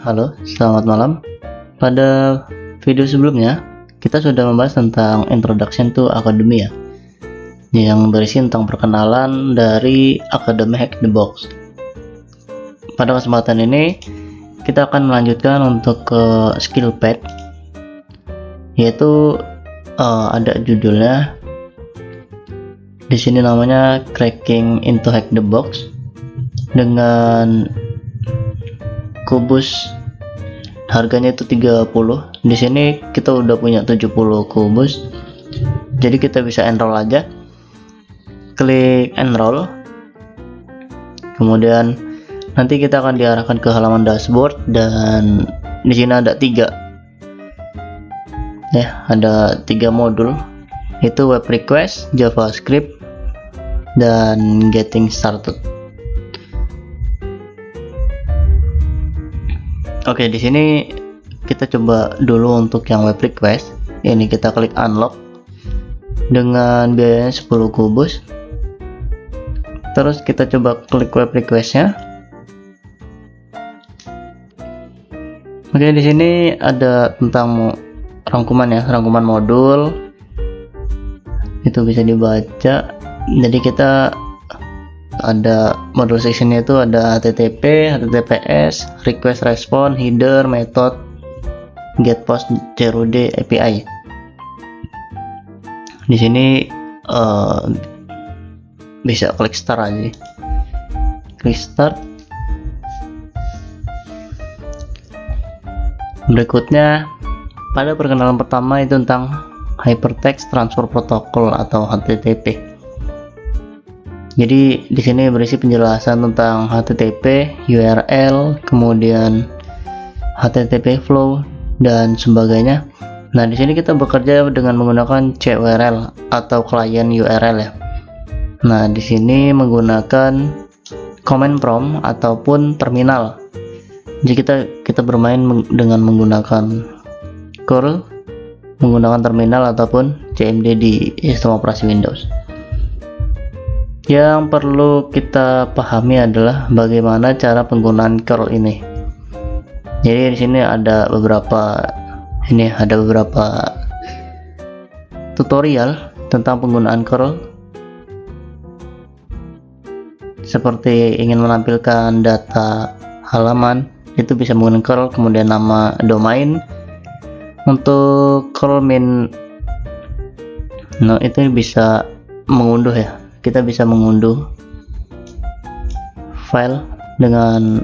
Halo, selamat malam. Pada video sebelumnya, kita sudah membahas tentang Introduction to Academia yang berisi tentang perkenalan dari Academy Hack the Box. Pada kesempatan ini, kita akan melanjutkan untuk ke skill pad, yaitu ada judulnya. Di sini namanya Cracking into Hack the Box dengan kubus harganya itu 30. Di sini kita udah punya 70 kubus, jadi kita bisa enroll aja. Klik enroll, kemudian nanti kita akan diarahkan ke halaman dashboard, dan di sini ada tiga modul, itu web request, JavaScript, dan getting started. Oke, di sini kita coba dulu untuk yang web request. Ini kita klik unlock dengan biayanya 10 kubus. Terus kita coba klik web requestnya. Oke, di sini ada tentang rangkuman rangkuman modul. Itu bisa dibaca. Jadi kita ada modul sectionnya, itu ada HTTP, HTTPS, request response, header, method, get post, CRUD, API. Di sini bisa klik start aja. Klik start. Berikutnya, pada perkenalan pertama itu tentang Hypertext Transfer Protocol atau HTTP. Jadi di sini berisi penjelasan tentang HTTP, URL, kemudian HTTP flow dan sebagainya. Nah, di sini kita bekerja dengan menggunakan CURL atau client URL ya. Nah, di sini menggunakan command prompt ataupun terminal. Jadi kita bermain dengan menggunakan curl, menggunakan terminal ataupun CMD di sistem operasi Windows. Yang perlu kita pahami adalah bagaimana cara penggunaan curl ini. Jadi di sini ada beberapa tutorial tentang penggunaan curl. Seperti ingin menampilkan data halaman, itu bisa menggunakan curl, kemudian nama domain. Untuk curl min, itu bisa mengunduh ya. Kita bisa mengunduh file dengan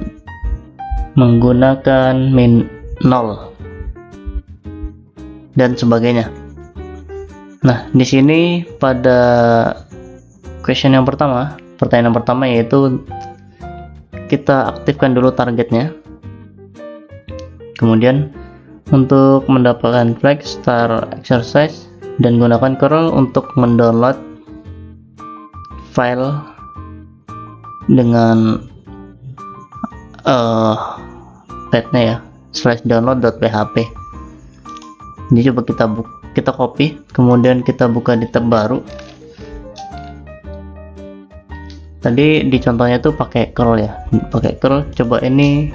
menggunakan min 0 dan sebagainya. Nah, di sini pada pertanyaan pertama yaitu kita aktifkan dulu targetnya. Kemudian untuk mendapatkan flag start exercise dan gunakan curl untuk mendownload file dengan pathnya ya, /download.php. Jadi coba kita copy, kemudian kita buka di tab baru. Tadi di contohnya tuh pakai curl ya, coba ini.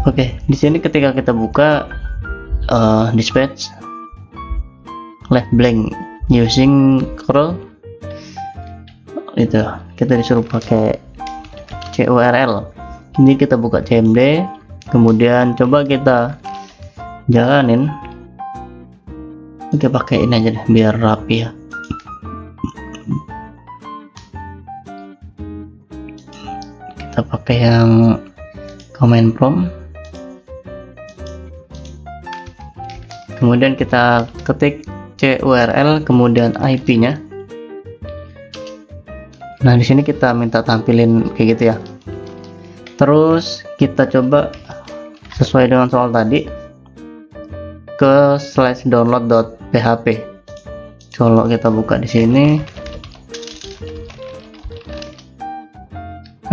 Oke, di sini ketika kita buka dispatch left blank using curl, itu kita disuruh pakai CURL. Ini kita buka CMD, kemudian coba kita jalanin. Oke, pakai ini aja deh biar rapi ya. Kita pakai yang command prompt, kemudian kita ketik CURL kemudian IP nya. Nah, di sini kita minta tampilin kayak gitu ya. Terus kita coba sesuai dengan soal tadi ke /download.php. Kalau kita buka di sini,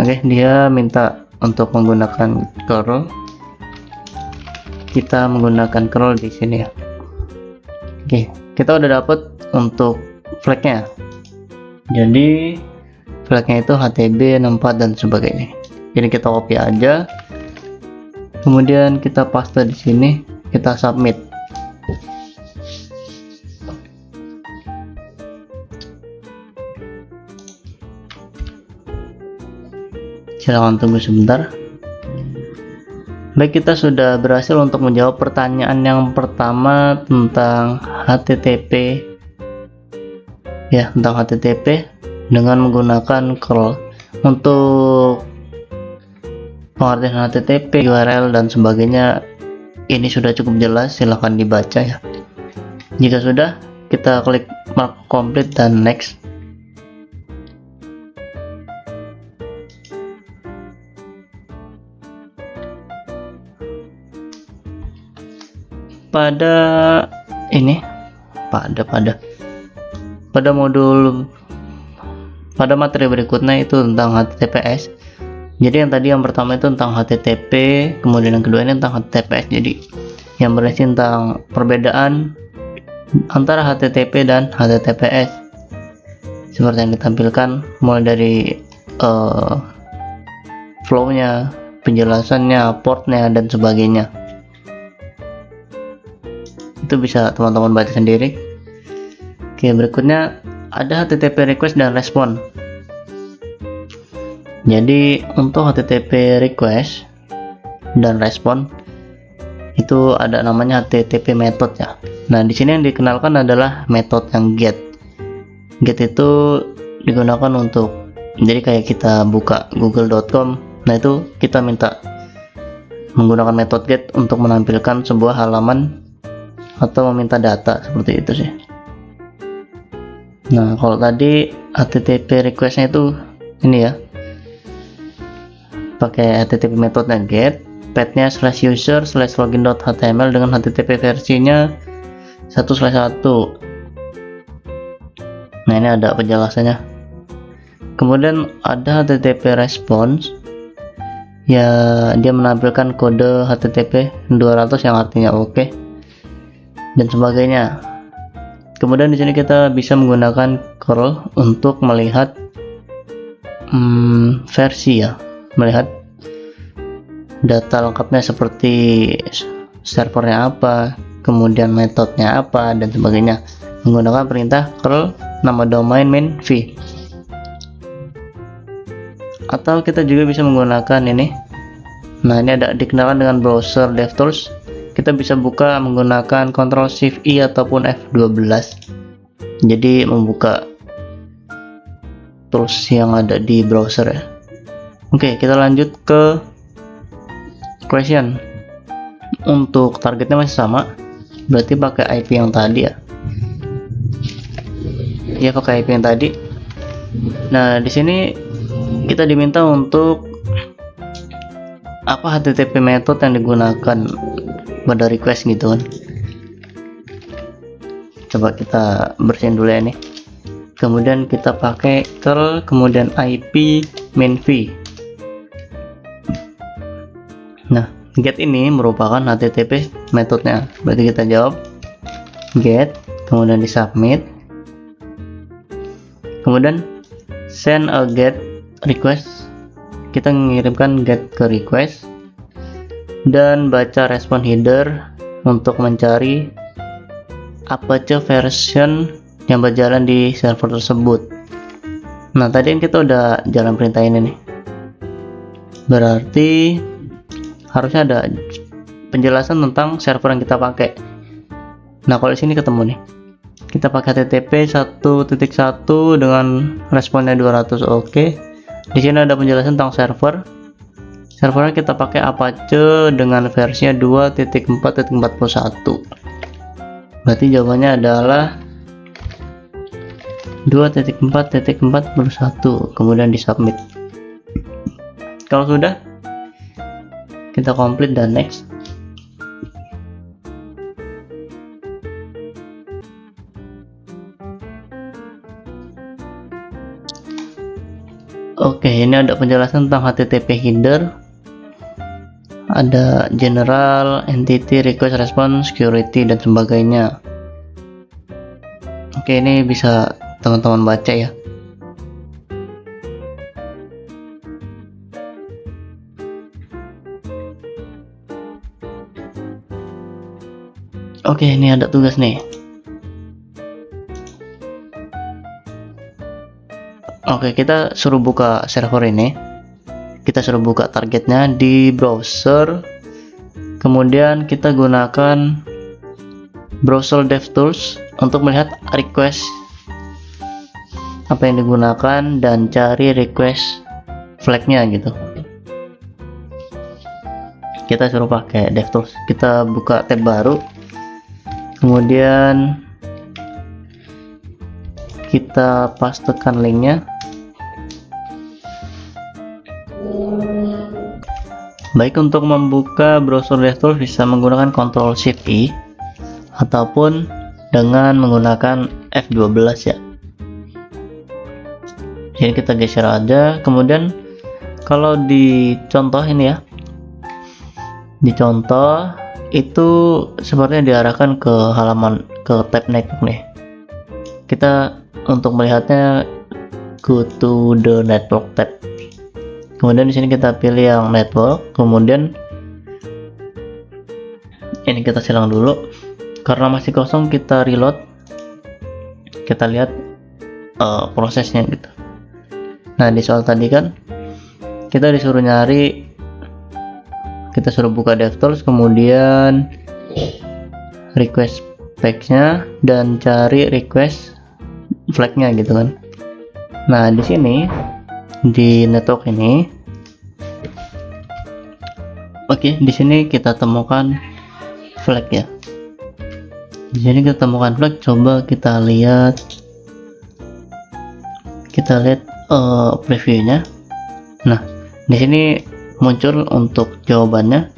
oke, dia minta untuk menggunakan curl. Kita menggunakan curl di sini ya. Oke, kita udah dapet untuk flagnya. Jadi flagnya itu HTB 64 dan sebagainya. Jadi kita copy aja, kemudian kita paste di sini, kita submit. Silahkan tunggu sebentar. Baik, kita sudah berhasil untuk menjawab pertanyaan yang pertama tentang HTTP ya, tentang HTTP dengan menggunakan curl. Untuk pengertian HTTP, URL dan sebagainya ini sudah cukup jelas, silahkan dibaca ya. Jika sudah, kita klik mark complete dan next. Pada materi berikutnya itu tentang HTTPS. Jadi yang pertama itu tentang HTTP, kemudian yang kedua ini tentang HTTPS. Jadi yang berisi tentang perbedaan antara HTTP dan HTTPS seperti yang ditampilkan, mulai dari flow-nya, penjelasannya, portnya dan sebagainya. Itu bisa teman-teman baca sendiri. Oke, berikutnya ada HTTP request dan respon. Jadi untuk HTTP request dan respon itu ada namanya HTTP method ya. Nah, di sini yang dikenalkan adalah metode yang get. Get itu digunakan untuk, jadi kayak kita buka google.com, nah itu kita minta menggunakan metode get untuk menampilkan sebuah halaman atau meminta data, seperti itu sih. Nah, kalau tadi HTTP requestnya itu ini ya, pakai HTTP metode get, path-nya /user/login.html dengan HTTP versinya 1/1. Nah, ini ada penjelasannya. Kemudian ada HTTP response ya, dia menampilkan kode HTTP 200 yang artinya oke dan sebagainya. Kemudian di sini kita bisa menggunakan curl untuk melihat versi ya, melihat data lengkapnya seperti servernya apa, kemudian metodenya apa dan sebagainya, menggunakan perintah curl nama domain main v. Atau kita juga bisa menggunakan ini. Nah, ini ada dikenalkan dengan browser DevTools. Kita bisa buka menggunakan Ctrl+Shift+I ataupun F12. Jadi membuka tools yang ada di browser ya. Oke, kita lanjut ke question. Untuk targetnya masih sama, berarti pakai IP yang tadi ya. Ya, pakai IP yang tadi. Nah, di sini kita diminta untuk apa HTTP method yang digunakan pada request gitu kan. Coba kita bersihin dulu ya nih. Kemudian kita pakai curl, kemudian IP main v. Nah, get ini merupakan HTTP metodenya. Berarti kita jawab get, kemudian di submit. Kemudian send a get request, kita mengirimkan get ke request, dan baca respon header untuk mencari Apache version yang berjalan di server tersebut. Nah, tadi kan kita udah jalan perintah ini nih, berarti harusnya ada penjelasan tentang server yang kita pakai. Nah, kalau di sini ketemu nih, kita pakai HTTP 1.1 dengan responnya 200 oke. Di sini ada penjelasan tentang server. Servernya kita pakai Apache dengan versinya 2.4.41. Berarti jawabannya adalah 2.4.41. Kemudian di submit. Kalau sudah, kita complete dan next. Oke, ini ada penjelasan tentang HTTP header, ada general, entity, request, response, security dan sebagainya. Oke, ini bisa teman-teman baca ya. Oke, ini ada tugas nih. Oke, kita suruh buka server ini. Kita suruh buka targetnya di browser. Kemudian kita gunakan browser DevTools untuk melihat request apa yang digunakan dan cari request flagnya gitu. Kita suruh pakai DevTools. Kita buka tab baru, kemudian kita pastekan linknya. Baik, untuk membuka browser DevTools bisa menggunakan Ctrl+Shift+I ataupun dengan menggunakan F12 ya. Jadi kita geser aja, kemudian kalau di contoh ini ya, di contoh itu sepertinya diarahkan ke halaman, ke tab network nih. Kita untuk melihatnya go to the network tab. Kemudian di sini kita pilih yang network, kemudian ini kita silang dulu karena masih kosong, kita reload, kita lihat prosesnya gitu. Nah, di soal tadi kan kita disuruh nyari, kita suruh buka DevTools, kemudian request packsnya dan cari request flagnya gitu kan. Nah, di sini di network ini, oke, di sini kita temukan flag ya. Di sini kita temukan flag. Coba kita lihat previewnya. Nah, di sini muncul untuk jawabannya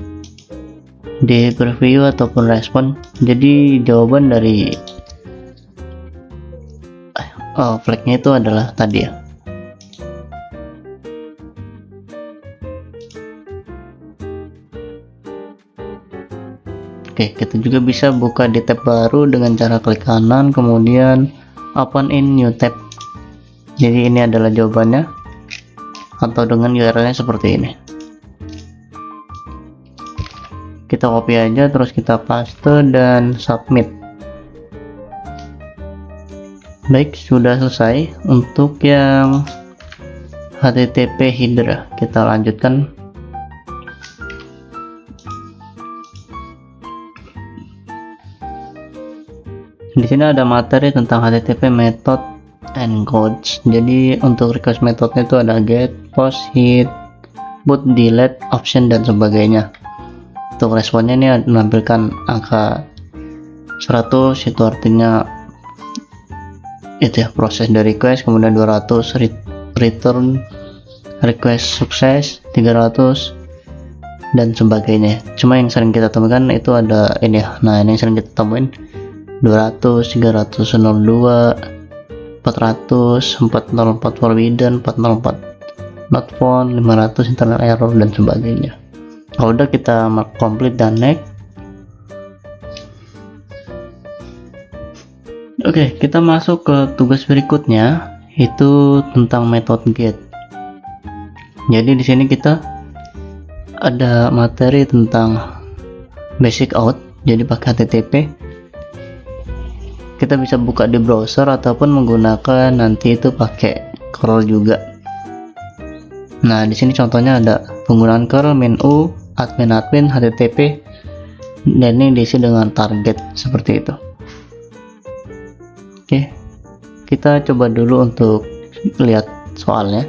di preview ataupun respon. Jadi jawaban dari flagnya itu adalah tadi ya. Oke, kita juga bisa buka di tab baru dengan cara klik kanan, kemudian open in new tab. Jadi ini adalah jawabannya, atau dengan URL-nya seperti ini. Kita copy aja, terus kita paste dan submit. Baik, sudah selesai untuk yang HTTP header. Kita lanjutkan. Di sini ada materi tentang HTTP method and codes. Jadi untuk request methodnya itu ada get, post, hit, put, delete, option dan sebagainya. Untuk responnya ini menampilkan angka 100, itu artinya itu ya proses dari request, kemudian 200 return request sukses, 300 dan sebagainya. Cuma yang sering kita temukan itu ada ini ya. Nah, ini yang sering kita temuin 200, 302, 400, 404 forbidden, 404 not found, 500 internet error dan sebagainya. Kalau udah kita complete dan next. Oke, kita masuk ke tugas berikutnya, itu tentang method get. Jadi di sini kita ada materi tentang basic out, jadi pakai HTTP. Kita bisa buka di browser ataupun menggunakan nanti itu pakai curl juga. Nah, di sini contohnya ada penggunaan curl min-u, admin HTTP, dan ini diisi dengan target seperti itu. Oke, kita coba dulu untuk lihat soalnya.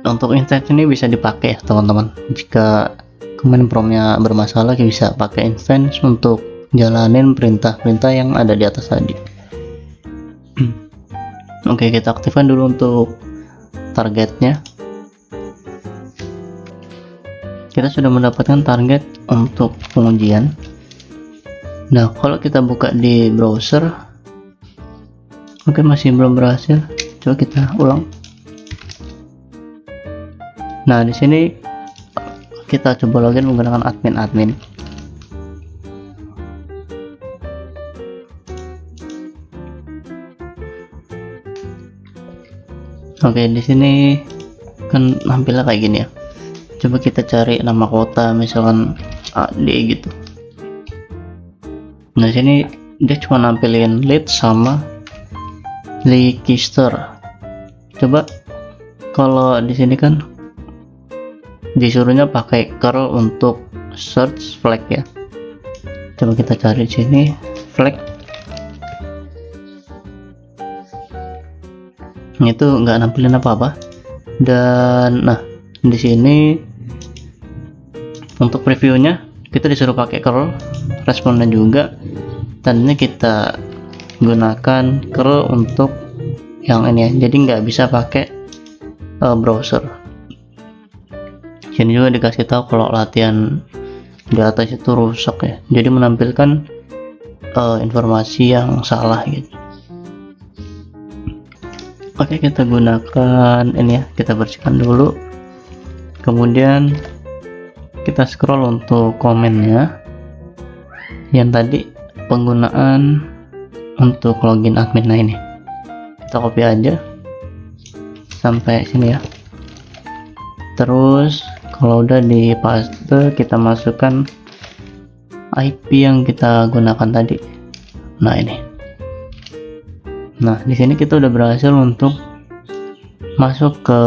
Untuk instance ini bisa dipakai ya teman-teman. Jika command promptnya bermasalah, bisa pakai instance untuk jalanin perintah-perintah yang ada di atas tadi. Oke, kita aktifkan dulu untuk targetnya. Kita sudah mendapatkan target untuk pengujian. Nah, kalau kita buka di browser, oke, masih belum berhasil. Coba kita ulang. Nah, di sini kita coba login menggunakan admin. Oke, di sini kan nampilnya kayak gini ya. Coba kita cari nama kota, misalkan AD gitu. Nah sini dia cuma nampilin lead sama Leicester. Coba kalau di sini kan disuruhnya pakai curl untuk search flag ya. Coba kita cari sini flag. Itu nggak nampilin apa-apa. Dan nah di sini untuk previewnya kita disuruh pakai curl, responnya juga. Tadinya kita gunakan curl untuk yang ini ya, jadi nggak bisa pakai browser. Sini juga dikasih tahu kalau latihan di atas itu rusak ya, jadi menampilkan informasi yang salah gitu. Oke, kita gunakan ini ya, kita bersihkan dulu, kemudian kita scroll untuk komennya yang tadi penggunaan untuk login admin. Nah ini kita copy aja sampai sini ya. Terus kalau udah di paste kita masukkan IP yang kita gunakan tadi. Nah ini. Nah di sini kita udah berhasil untuk masuk ke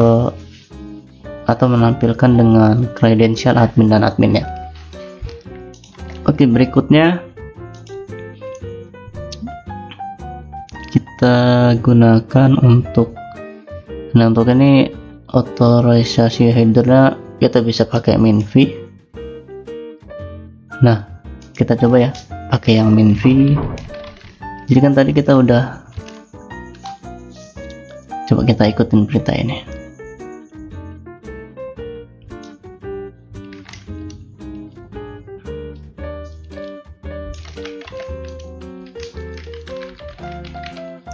atau menampilkan dengan kredensial admin dan adminnya. Oke, berikutnya kita gunakan untuk ini otorisasi headernya kita bisa pakai minv. Nah kita coba ya pakai yang minv. Jadi kan tadi kita udah, coba kita ikutin perintah ini.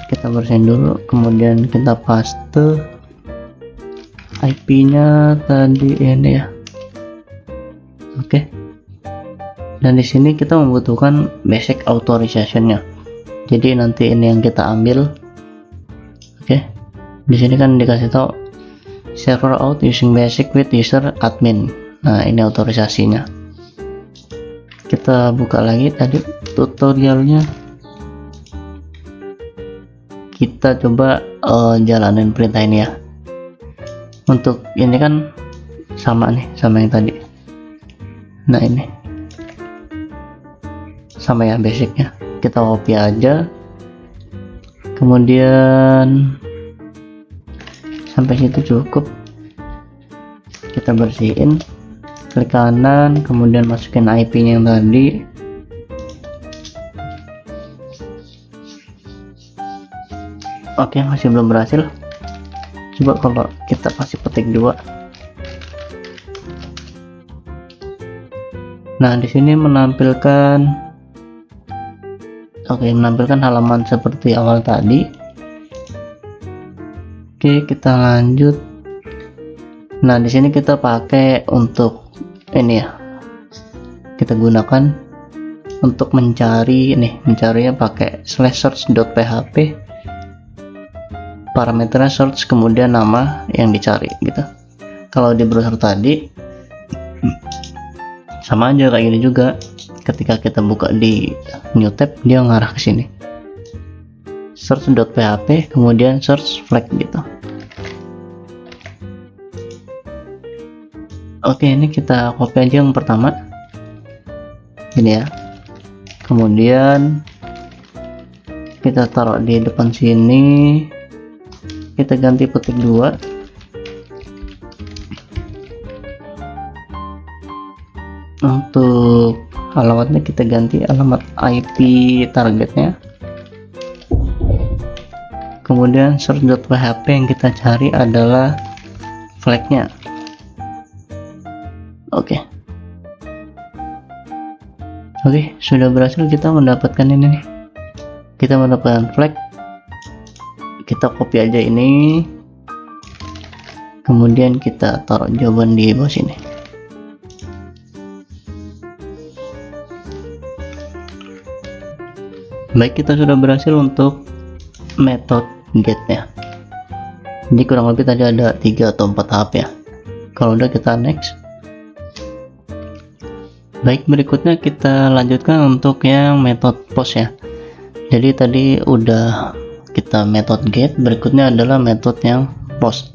Kita bersihin dulu, kemudian kita paste IP nya tadi ini ya. Oke. Dan di sini kita membutuhkan basic authorization nya, jadi nanti ini yang kita ambil. Oke, di sini kan dikasih tahu server out using basic with user admin. Nah ini autorisasinya. Kita buka lagi tadi tutorialnya, kita coba jalanin perintah ini ya. Untuk ini kan sama nih sama yang tadi. Nah ini sama ya basicnya, kita copy aja, kemudian sampai situ cukup. Kita bersihin, klik kanan, kemudian masukin IP nya yang tadi. Oke, masih belum berhasil. Coba kalau kita kasih petik 2. Nah di sini menampilkan, menampilkan halaman seperti awal tadi. Oke, kita lanjut. Nah di sini kita pakai untuk ini ya, kita gunakan untuk mencari ini, mencarinya pakai /search.php, parameternya search, kemudian nama yang dicari gitu. Kalau di browser tadi sama aja kayak gini juga, ketika kita buka di new tab dia ngarah ke sini, search.php kemudian search flag gitu. Oke, ini kita copy aja yang pertama ini ya, kemudian kita taruh di depan sini, kita ganti petik 2. Untuk alamatnya kita ganti alamat IP targetnya, kemudian search.php yang kita cari adalah flagnya. Oke, sudah berhasil kita mendapatkan ini nih, kita mendapatkan flag. Kita copy aja ini, kemudian kita taruh jawaban di bawah sini. Baik, kita sudah berhasil untuk metode get nya. Jadi kurang lebih tadi ada 3 atau 4 tahap ya. Kalau udah kita next, Baik, berikutnya kita lanjutkan untuk yang metode post ya. Jadi tadi udah kita metode get, berikutnya adalah metode yang post.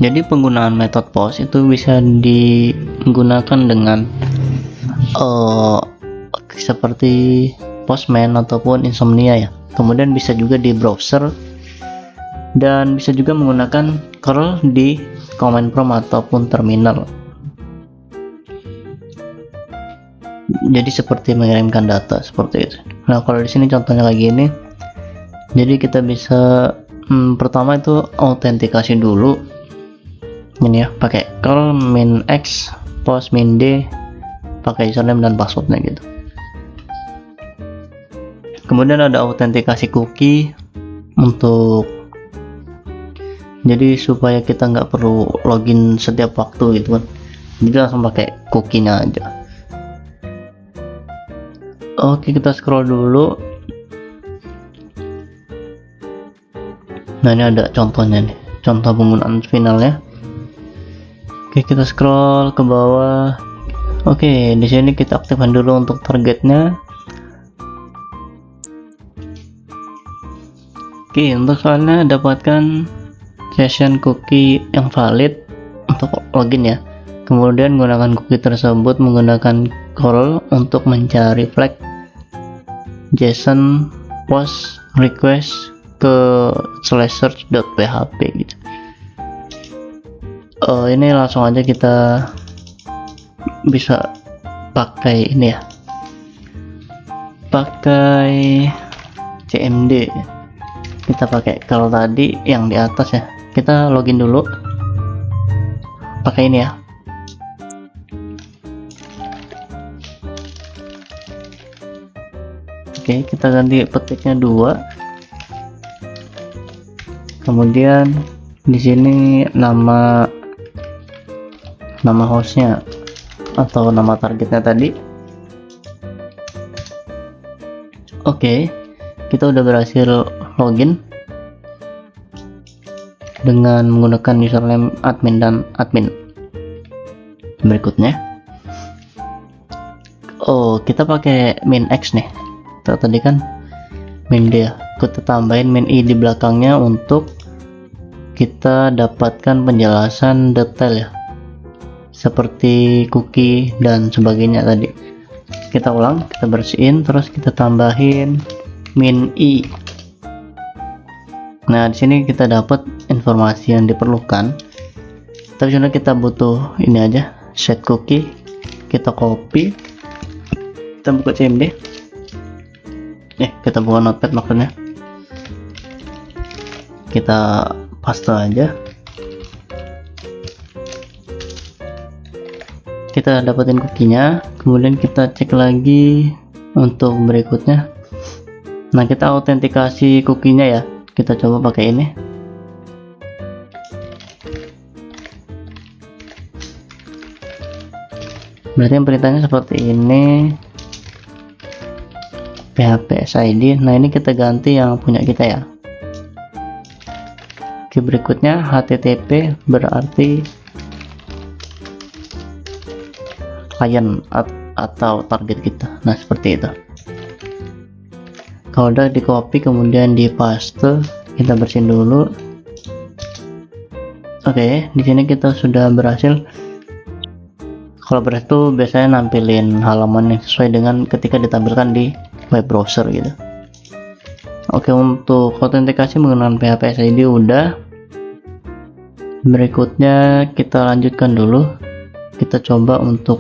Jadi penggunaan metode post itu bisa digunakan dengan seperti Postman ataupun Insomnia ya. Kemudian bisa juga di browser dan bisa juga menggunakan curl di command prompt ataupun terminal. Jadi seperti mengirimkan data seperti itu. Nah, kalau di sini contohnya lagi ini, jadi kita bisa pertama itu autentikasi dulu ini ya, pakai curl min x post min d, pakai username dan passwordnya gitu. Kemudian ada autentikasi cookie untuk jadi supaya kita nggak perlu login setiap waktu gitu kan, jadi langsung pakai cookie-nya aja. Oke, kita scroll dulu. Nah, ini ada contohnya nih, contoh penggunaan finalnya. Oke, kita scroll ke bawah. Oke, di sini kita aktifkan dulu untuk targetnya. Oke, untuk soalnya dapatkan session cookie yang valid untuk login ya. Kemudian gunakan cookie tersebut menggunakan curl untuk mencari flag JSON post request ke /search.php gitu. Ini langsung aja kita bisa pakai ini ya, pakai CMD. Kita pakai kalau tadi yang di atas ya, kita login dulu pakai ini ya. Oke, kita ganti petiknya 2. Kemudian di sini nama hostnya atau nama targetnya tadi. Oke, kita udah berhasil login dengan menggunakan username admin dan admin. Berikutnya, kita pakai min x nih. Tadi kan min d ya, kita tambahin min i di belakangnya untuk kita dapatkan penjelasan detail ya, seperti cookie dan sebagainya tadi. Kita ulang, kita bersihin, terus kita tambahin min i. Nah, di sini kita dapat informasi yang diperlukan. Tapi sebenarnya kita butuh ini aja, set cookie. Kita copy, kita buka CMD. Kita buka notepad maksudnya. Kita paste aja. Kita dapetin cookie-nya, kemudian kita cek lagi untuk berikutnya. Nah, kita autentikasi cookie-nya ya. Kita coba pakai ini. Berarti perintahnya seperti ini, PHP SID. Nah, ini kita ganti yang punya kita ya. Oke, berikutnya HTTP berarti klien atau target kita. Nah, seperti itu. Kalau udah di copy kemudian di paste, kita bersihin dulu. Oke, di sini kita sudah berhasil. Kalau berhasil tuh biasanya nampilin halaman yang sesuai dengan ketika ditampilkan di web browser gitu. Oke, untuk autentikasi menggunakan PHP SID udah. Berikutnya kita lanjutkan dulu. Kita coba untuk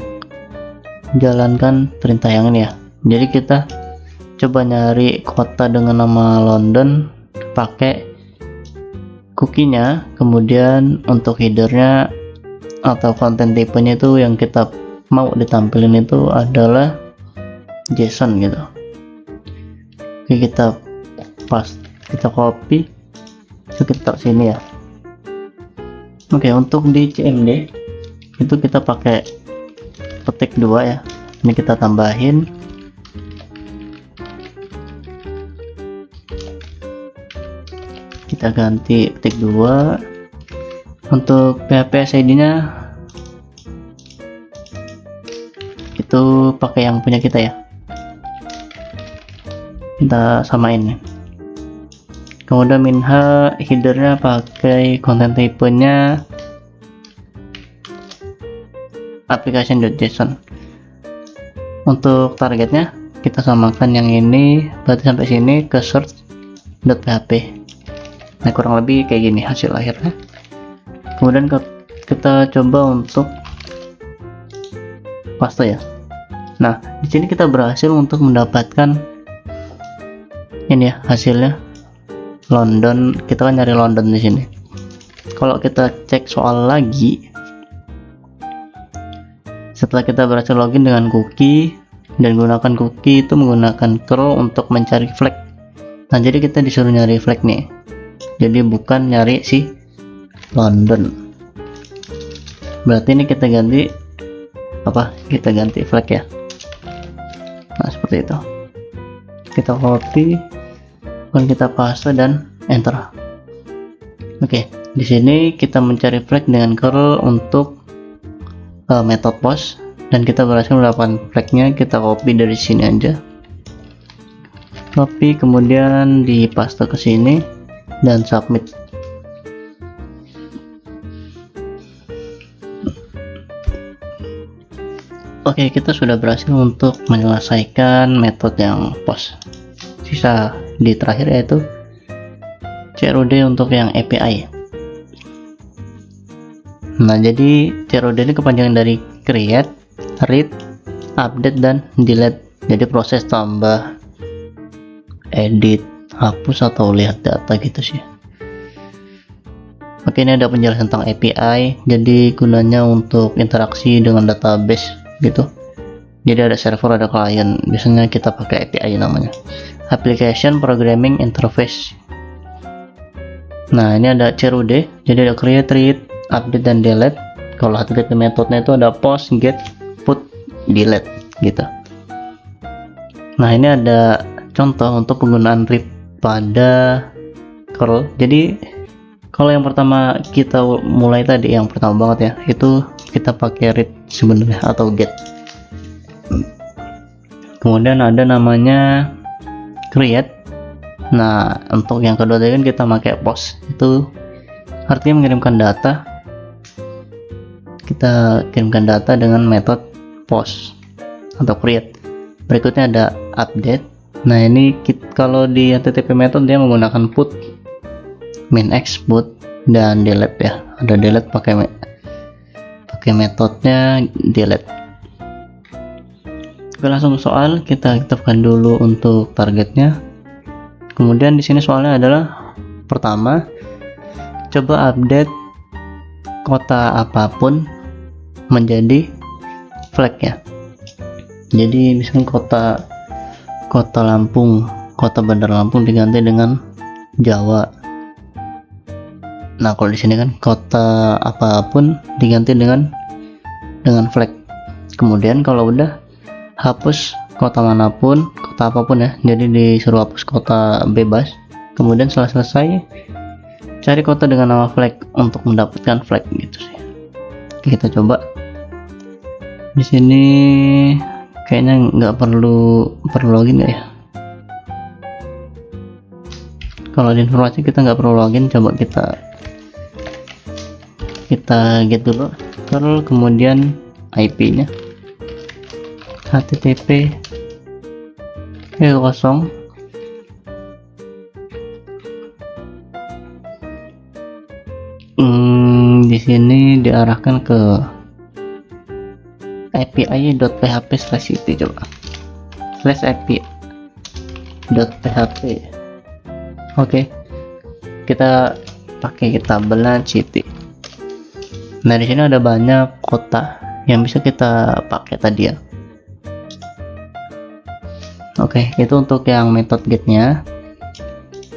jalankan perintah yang ini ya. Jadi kita coba nyari kota dengan nama London, pakai cookie-nya, kemudian untuk headernya atau konten tipenya itu yang kita mau ditampilin itu adalah JSON gitu. Oke, kita paste, kita copy, itu kita taruh sini ya. Oke, untuk di CMD itu kita pakai petik 2 ya. Ini kita tambahin. Kita ganti petik 2. Untuk PHP SID nya itu pakai yang punya kita ya, kita samain nih. Kemudian minha headernya pakai content type-nya application.json. Untuk targetnya kita samakan yang ini, berarti sampai sini ke search.php. Nah, kurang lebih kayak gini hasil akhirnya. Kemudian kita coba untuk paste ya. Nah, di sini kita berhasil untuk mendapatkan ini ya hasilnya London. Kita kan nyari London di sini. Kalau kita cek soal lagi, setelah kita berhasil login dengan cookie dan gunakan cookie itu menggunakan curl untuk mencari flag. Nah, jadi kita disuruh nyari flag nih, jadi bukan nyari si London. Berarti ini kita ganti apa, kita ganti flag ya. Nah, seperti itu, kita copy dan kita paste dan enter. Oke, di sini kita mencari flag dengan curl untuk method post, dan kita berhasil mendapatkan flagnya. Kita copy dari sini aja, copy kemudian di paste ke sini dan submit. Oke, kita sudah berhasil untuk menyelesaikan metode yang post. Sisa di terakhir yaitu CRUD untuk yang API. Nah, jadi CRUD ini kepanjangan dari create, read, update, dan delete. Jadi proses tambah, edit, hapus, atau lihat data gitu sih. Oke, ini ada penjelasan tentang API. Jadi gunanya untuk interaksi dengan database gitu. Jadi ada server, ada client. Biasanya kita pakai API namanya. Application Programming Interface. Nah, ini ada CRUD. Jadi ada create, read, update, dan delete. Kalau HTTP metodenya itu ada post, get, put, delete gitu. Nah, ini ada contoh untuk penggunaan read pada curl. Jadi kalau yang pertama kita mulai tadi, yang pertama banget ya, itu kita pakai read sebenarnya atau get. Kemudian ada namanya create. Nah, untuk yang kedua tadi kan kita pakai post, itu artinya mengirimkan data. Kita kirimkan data dengan metode post atau create. Berikutnya ada update. Nah, ini kalau di HTTP method dia menggunakan put, min-x, put, dan delete ya. Ada delete pakai metodenya delete. Oke, langsung soal. Kita tetapkan dulu untuk targetnya. Kemudian di sini soalnya adalah pertama, coba update kota apapun menjadi flag ya. Jadi misalnya kota Lampung, kota Bandar Lampung diganti dengan Jawa. Nah, kalau di sini kan kota apapun diganti dengan flag. Kemudian kalau udah, hapus kota manapun, kota apapun ya. Jadi disuruh hapus kota bebas. Kemudian setelah selesai, cari kota dengan nama flag untuk mendapatkan flag gitu sih. Oke, kita coba. Di sini kayaknya nggak perlu login nggak ya? Kalau di informasi kita nggak perlu login. Coba kita get dulu, curl, kemudian IP-nya http kosong di sini diarahkan ke api.php/it. coba /api.php. Oke, kita pakai tabelnya city. Nah, di sini ada banyak kota yang bisa kita pakai tadi ya. Oke, itu untuk yang method getnya.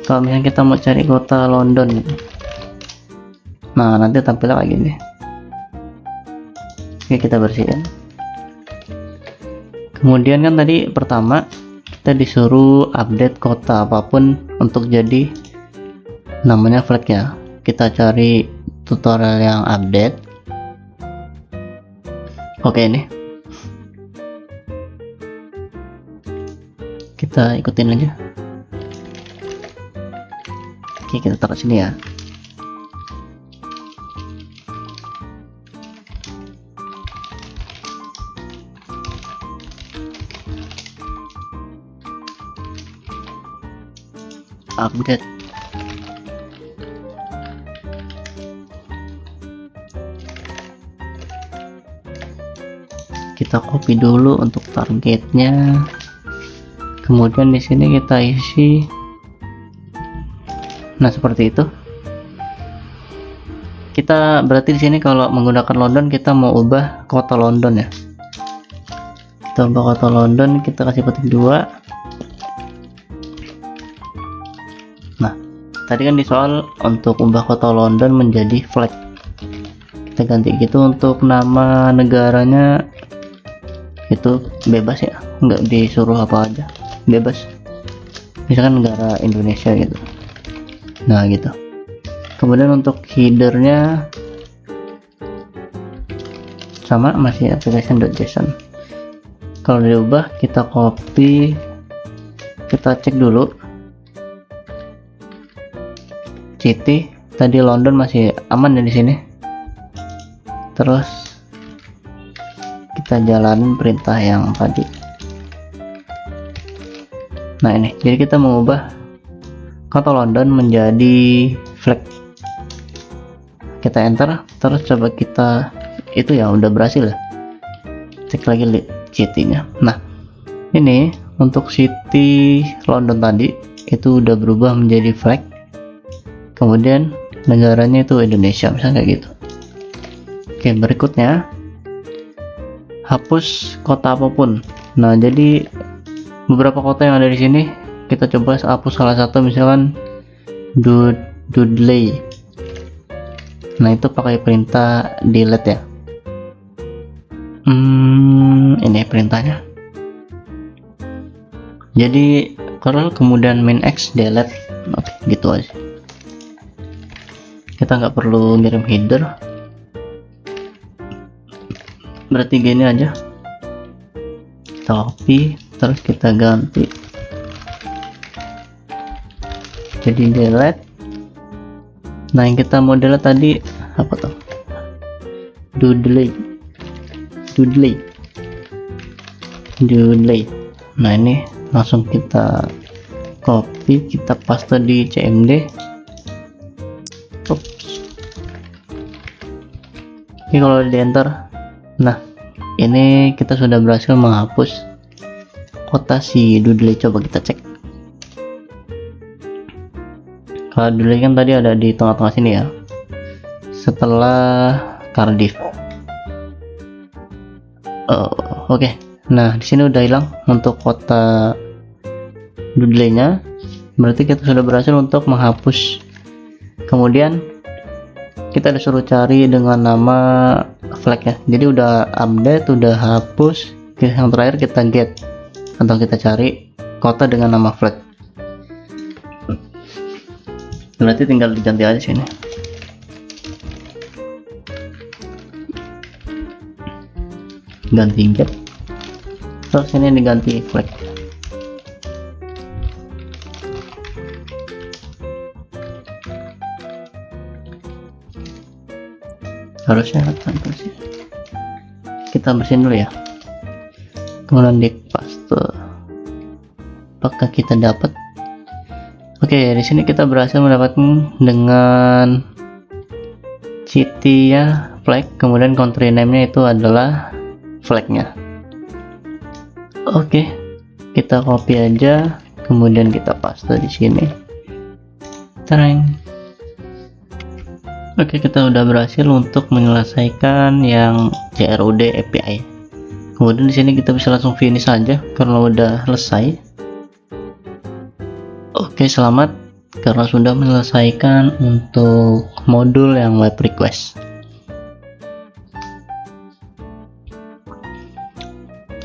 Kalau misalnya kita mau cari kota London gitu, nah nanti tampilnya kayak gini. Oke, kita bersihin. Kemudian kan tadi pertama kita disuruh update kota apapun untuk jadi namanya flag ya. Kita cari tutorial yang update. Oke, ini kita ikutin aja. Oke, kita taruh sini ya. Update. Kita copy dulu untuk targetnya, kemudian di sini kita isi. Nah, seperti itu. Kita berarti di sini kalau menggunakan London, kita mau ubah kota London ya. Kita ubah kota London, kita kasih petik 2. Nah, tadi kan di soal untuk ubah kota London menjadi flag, kita ganti gitu. Untuk nama negaranya itu bebas ya, nggak disuruh apa aja, bebas, misalkan negara Indonesia gitu. Nah gitu. Kemudian untuk headernya sama, masih application.json. Kalau diubah, kita copy, kita cek dulu city tadi London masih aman ya di sini. Terus kita jalanin perintah yang tadi. Nah ini, jadi kita mengubah kota London menjadi flag. Kita enter, terus coba kita itu ya, udah berhasil ya. Cek lagi city-nya. Nah ini untuk city London tadi itu udah berubah menjadi flag, kemudian negaranya itu Indonesia misalnya kayak gitu. Oke, berikutnya hapus kota apapun. Nah jadi beberapa kota yang ada di sini kita coba hapus salah satu, misalkan Dudley. Nah itu pakai perintah delete ya. Ini perintahnya. Jadi curl kemudian min x delete. Oke, gitu aja. Kita nggak perlu ngirim header. Berarti gini aja. Kita copy, terus kita ganti. Jadi delete. Nah yang kita mau delete tadi apa tuh? Dudley. Nah ini langsung kita copy, kita paste di cmd. Oops. Ini kalau di enter, nah ini kita sudah berhasil menghapus kota si Dudley. Coba kita cek. Kalau Dudley kan tadi ada di tengah-tengah sini ya, setelah Cardiff. Oke. Nah di sini udah hilang untuk kota Dudley-nya. Berarti kita sudah berhasil untuk menghapus. Kemudian kita disuruh cari dengan nama flag ya. Jadi udah update, udah hapus. Yang terakhir kita get atau kita cari kota dengan nama flag. Berarti tinggal diganti aja sini. Ganti get. Terus ini diganti flag. Harusnya bersih. Kita bersihin dulu ya, kemudian di paste. Apakah kita dapat? Oke, di sini kita berhasil mendapatkan dengan city ya flag, kemudian country name-nya itu adalah flagnya. Oke, kita copy aja, kemudian kita paste di sini. Tereng. Oke, kita udah berhasil untuk menyelesaikan yang CRUD API. Kemudian di sini kita bisa langsung finish aja karena udah selesai. Oke, selamat karena sudah menyelesaikan untuk modul yang web request.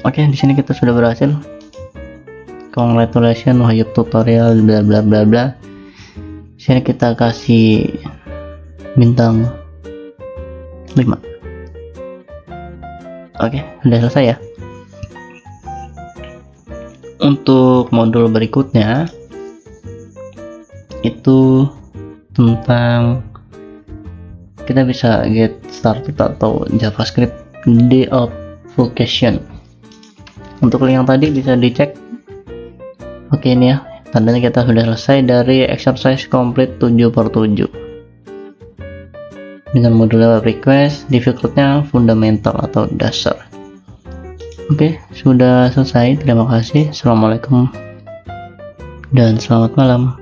Oke, di sini kita sudah berhasil. Congratulations Wahyu tutorial bla bla bla bla. Sini kita kasih bintang 5. Oke, udah selesai ya. Untuk modul berikutnya itu tentang kita bisa get started atau JavaScript deobfuscation. Untuk link yang tadi bisa dicek. Oke, ini ya tandanya kita sudah selesai dari exercise complete 7/7 dengan modul web request. Difficultnya fundamental atau dasar. Oke, sudah selesai. Terima kasih. Assalamualaikum dan selamat malam.